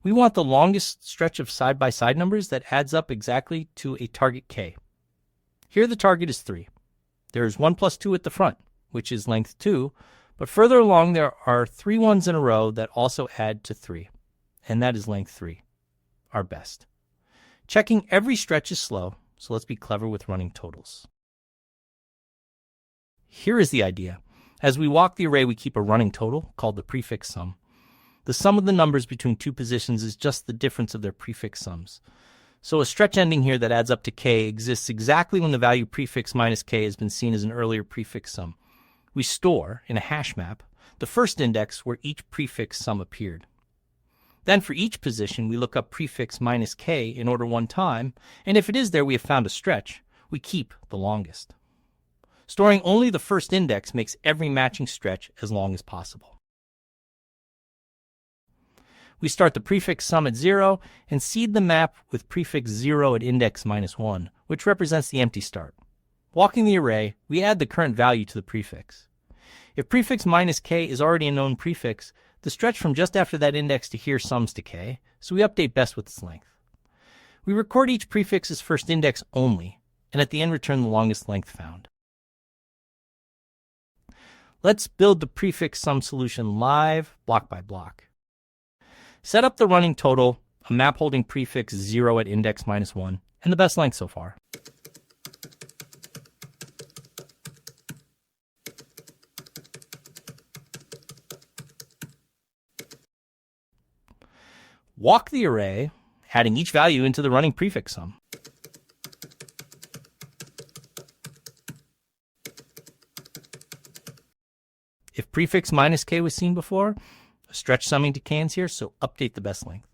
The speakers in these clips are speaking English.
We want the longest stretch of side-by-side numbers that adds up exactly to a target k. Here the target is 3. There is 1 plus 2 at the front, which is length 2, but further along there are 3 ones in a row that also add to 3, and that is length 3, our best. Checking every stretch is slow, so let's be clever with running totals. Here is the idea. As we walk the array, we keep a running total, called the prefix sum. The sum of the numbers between two positions is just the difference of their prefix sums. So a stretch ending here that adds up to k exists exactly when the value prefix minus k has been seen as an earlier prefix sum. We store, in a hash map, the first index where each prefix sum appeared. Then for each position, we look up prefix minus k in order one time, and if it is there we have found a stretch, we keep the longest. Storing only the first index makes every matching stretch as long as possible. We start the prefix sum at 0 and seed the map with prefix 0 at index minus 1, which represents the empty start. Walking the array, we add the current value to the prefix. If prefix minus k is already a known prefix, the stretch from just after that index to here sums to k, so we update best with its length. We record each prefix's first index only, and at the end return the longest length found. Let's build the prefix sum solution live, block by block. Set up the running total, a map holding prefix 0 at index minus 1, and the best length so far. Walk the array, adding each value into the running prefix sum. If prefix minus k was seen before, a stretch summing to k is here, so update the best length.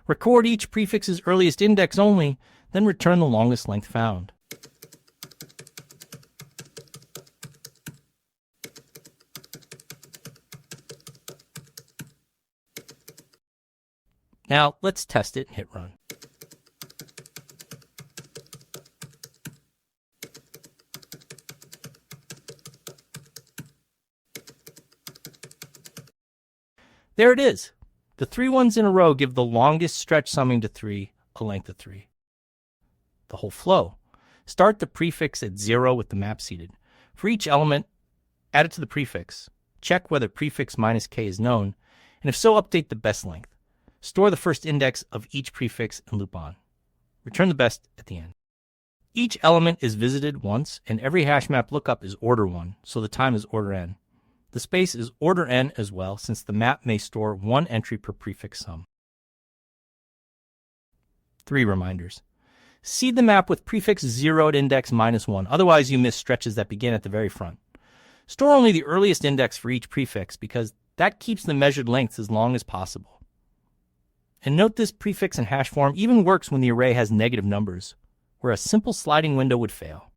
Record each prefix's earliest index only, then return the longest length found. Now let's test it and hit run. There it is. The 3 ones in a row give the longest stretch summing to 3, a length of 3. The whole flow. Start the prefix at 0 with the map seeded. For each element, add it to the prefix. Check whether prefix minus k is known, and if so, update the best length. Store the first index of each prefix and loop on. Return the best at the end. Each element is visited once, and every hash map lookup is order 1, so the time is order n. The space is order n as well, since the map may store 1 entry per prefix sum. 3 reminders. Seed the map with prefix 0 at index minus 1, otherwise you miss stretches that begin at the very front. Store only the earliest index for each prefix, because that keeps the measured lengths as long as possible. And note this prefix and hash form even works when the array has negative numbers, where a simple sliding window would fail.